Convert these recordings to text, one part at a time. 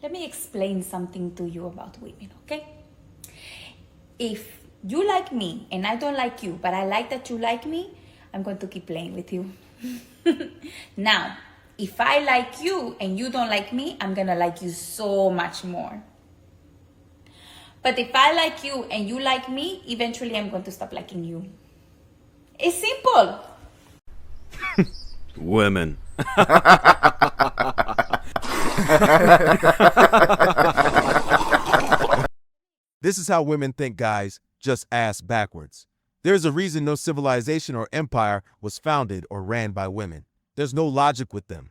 let me explain something to you about women, okay? If you like me and I don't like you, but I like that you like me, I'm going to keep playing with you. Now, if I like you and you don't like me, I'm gonna like you so much more. But if I like you and you like me, eventually I'm going to stop liking you. It's simple. Women. This is how women think, guys, just ass backwards. There's a reason no civilization or empire was founded or ran by women. There's no logic with them.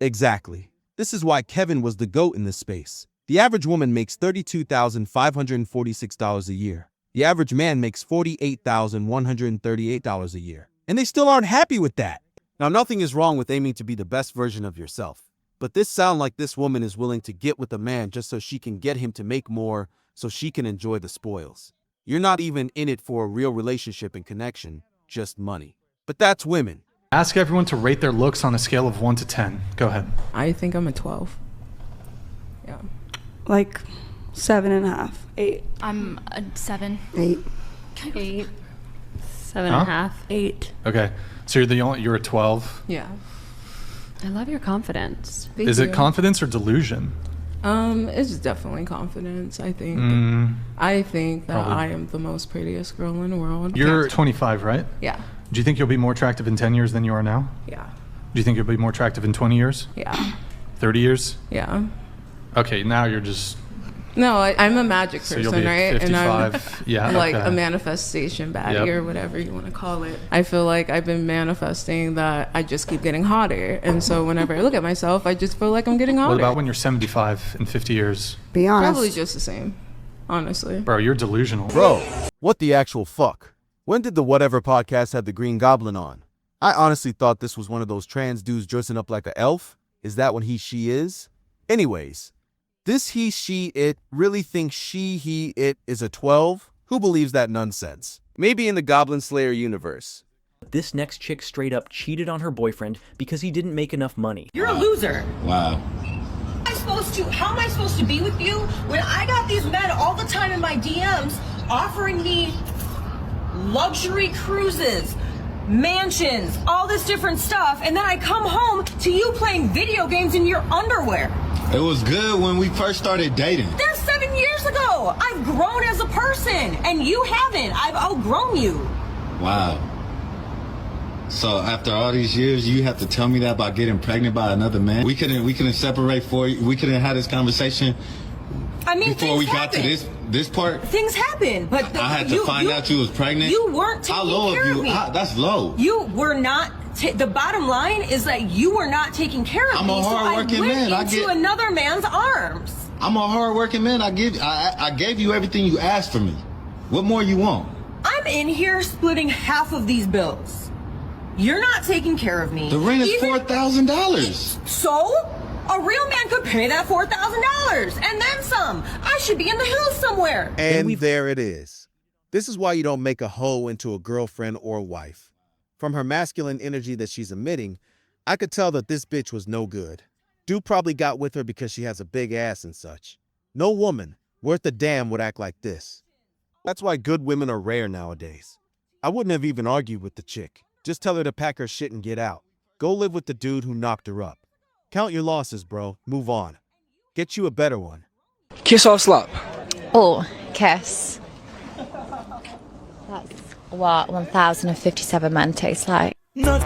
Exactly. This is why Kevin was the GOAT in this space. The average woman makes $32,546 a year. The average man makes $48,138 a year. And they still aren't happy with that. Now, nothing is wrong with aiming to be the best version of yourself. But this sounds like this woman is willing to get with a man just so she can get him to make more so she can enjoy the spoils. You're not even in it for a real relationship and connection, just money. But that's women. Ask everyone to rate their looks on a scale of 1 to 10. Go ahead. I think I'm a 12. Yeah. Like 7.5, 8. I'm a 7. 8. 8. 7.5. 8. Okay. So you're a 12. Yeah. I love your confidence. Is it confidence or delusion? It's definitely confidence, I think. I think that Probably. I am the most prettiest girl in the world. You're 25, right? Yeah. Do you think you'll be more attractive in 10 years than you are now? Yeah. Do you think you'll be more attractive in 20 years? Yeah. 30 years? Yeah. Okay, now you're just... No, I'm a magic So person, you'll be right? 55. And I'm Yeah, like okay. a manifestation baddie Yep. or whatever you want to call it. I feel like I've been manifesting that I just keep getting hotter. And so whenever I look at myself, I just feel like I'm getting hotter. What about when you're 75 in 50 years? Be honest. Probably just the same, honestly. Bro, you're delusional. Bro, what the actual fuck? When did the Whatever podcast have the Green Goblin on? I honestly thought this was one of those trans dudes dressing up like an elf. Is that what he, she is? Anyways, this he, she, it really thinks she, he, it is a 12? Who believes that nonsense? Maybe in the Goblin Slayer universe. This next chick straight up cheated on her boyfriend because he didn't make enough money. You're a loser. Wow. How am I supposed to be with you when I got these men all the time in my DMs offering me luxury cruises, mansions, all this different stuff, and then I come home to you playing video games in your underwear? It was good when we first started dating. That's 7 years ago. I've grown as a person, and you haven't. I've outgrown you. Wow. So after all these years, you have to tell me that about getting pregnant by another man? We couldn't separate we couldn't have this conversation. I mean, before we got to this part. Things happen, but I had to find out you was pregnant. You weren't taking care of me. That's low. You were not. The bottom line is that you were not taking care of me. I'm a hard-working man. I went into another man's arms. I'm a hard-working man. I gave you everything you asked for me. What more you want? I'm in here splitting half of these bills. You're not taking care of me. The rent is $4,000. So? A real man could pay that $4,000 and then some. I should be in the hills somewhere. And there it is. This is why you don't make a hoe into a girlfriend or wife. From her masculine energy that she's emitting, I could tell that this bitch was no good. Dude probably got with her because she has a big ass and such. No woman worth a damn would act like this. That's why good women are rare nowadays. I wouldn't have even argued with the chick. Just tell her to pack her shit and get out. Go live with the dude who knocked her up. Count your losses, bro. Move on. Get you a better one. Kiss or slap? Oh, kiss. That's what 1057 men taste like. From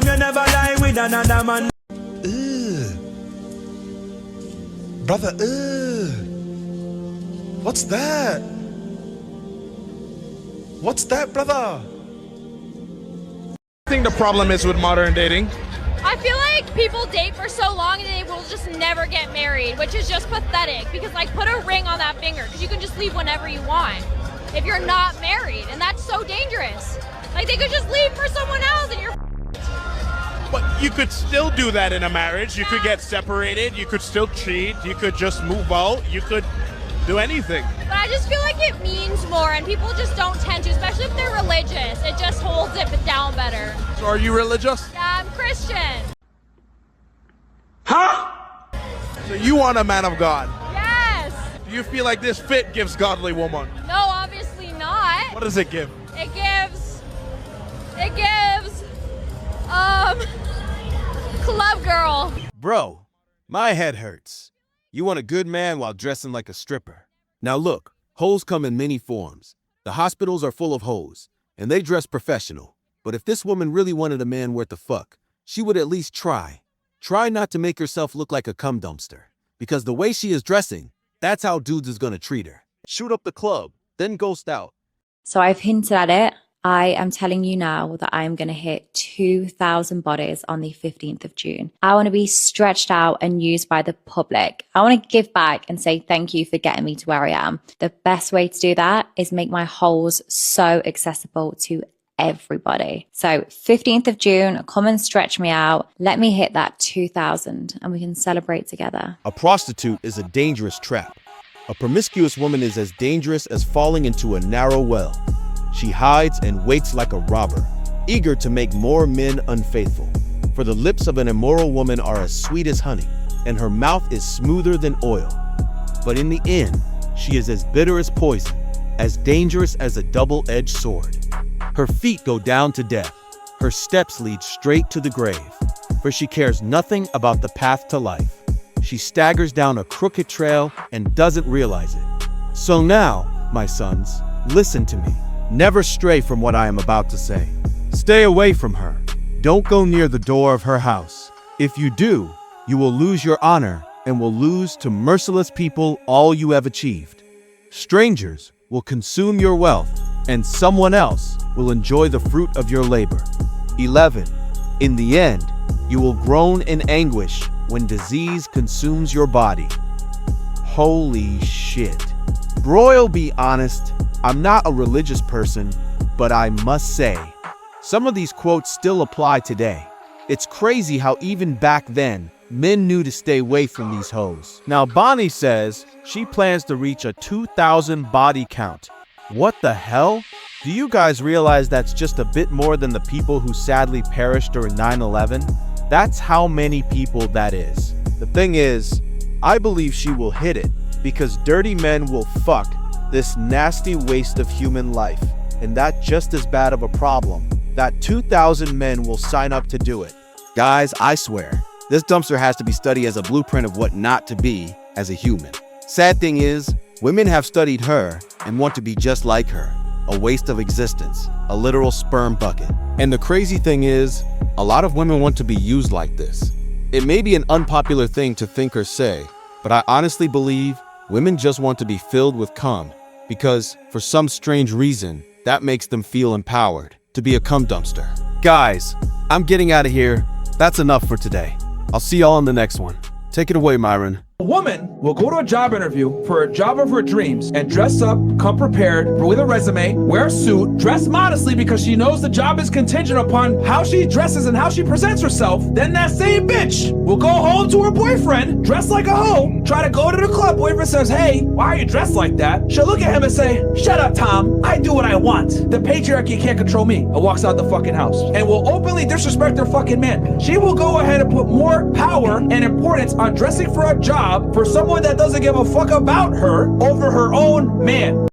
you never lie with another man. Brother, what's that? What's that, brother? I think the problem is with modern dating. I feel like people date for so long and they will just never get married, which is just pathetic because like put a ring on that finger because you can just leave whenever you want if you're not married, and that's so dangerous. Like they could just leave for someone else and you're But you could still do that in a marriage. You could get separated. You could still cheat. You could just move out. You could do anything. But I just feel like it means more, and people just don't tend to, especially if they're religious. It just holds it down better. So are you religious? Yeah, I'm Christian. Huh? So you want a man of God? Yes. Do you feel like this fit gives godly woman? No, obviously not. What does it give? It gives, club girl. Bro, my head hurts. You want a good man while dressing like a stripper. Now look, hoes come in many forms. The hospitals are full of hoes, and they dress professional. But if this woman really wanted a man worth a fuck, she would at least try. Try not to make herself look like a cum dumpster. Because the way she is dressing, that's how dudes is gonna treat her. Shoot up the club, then ghost out. So I've hinted at it. I am telling you now that I am going to hit 2,000 bodies on the 15th of June. I want to be stretched out and used by the public. I want to give back and say thank you for getting me to where I am. The best way to do that is make my holes so accessible to everybody. So 15th of June, come and stretch me out. Let me hit that 2,000 and we can celebrate together. A prostitute is a dangerous trap. A promiscuous woman is as dangerous as falling into a narrow well. She hides and waits like a robber, eager to make more men unfaithful. For the lips of an immoral woman are as sweet as honey, and her mouth is smoother than oil. But in the end, she is as bitter as poison, as dangerous as a double-edged sword. Her feet go down to death. Her steps lead straight to the grave, for she cares nothing about the path to life. She staggers down a crooked trail and doesn't realize it. So now, my sons, listen to me. Never stray from what I am about to say. Stay away from her. Don't go near the door of her house. If you do, you will lose your honor and will lose to merciless people all you have achieved. Strangers will consume your wealth, and someone else will enjoy the fruit of your labor. 11. In the end, you will groan in anguish when disease consumes your body. Holy shit. Bro, be honest, I'm not a religious person, but I must say, some of these quotes still apply today. It's crazy how even back then, men knew to stay away from these hoes. Now Bonnie says she plans to reach a 2,000 body count. What the hell? Do you guys realize that's just a bit more than the people who sadly perished during 9/11? That's how many people that is. The thing is, I believe she will hit it because dirty men will fuck this nasty waste of human life, and that just as bad of a problem, that 2,000 men will sign up to do it. Guys, I swear, this dumpster has to be studied as a blueprint of what not to be as a human. Sad thing is, women have studied her and want to be just like her. A waste of existence, a literal sperm bucket. And the crazy thing is, a lot of women want to be used like this. It may be an unpopular thing to think or say, but I honestly believe women just want to be filled with cum because, for some strange reason, that makes them feel empowered to be a cum dumpster. Guys, I'm getting out of here. That's enough for today. I'll see y'all in the next one. Take it away, Myron. A woman will go to a job interview for a job of her dreams and dress up, come prepared with a resume, wear a suit, dress modestly because she knows the job is contingent upon how she dresses and how she presents herself. Then that same bitch will go home to her boyfriend, dress like a hoe, try to go to the club. Boyfriend says, hey, why are you dressed like that? She'll look at him and say, shut up, Tom. I do what I want. The patriarchy can't control me. And walks out the fucking house and will openly disrespect her fucking man. She will go ahead and put more power and importance on dressing for a job for someone that doesn't give a fuck about her over her own man.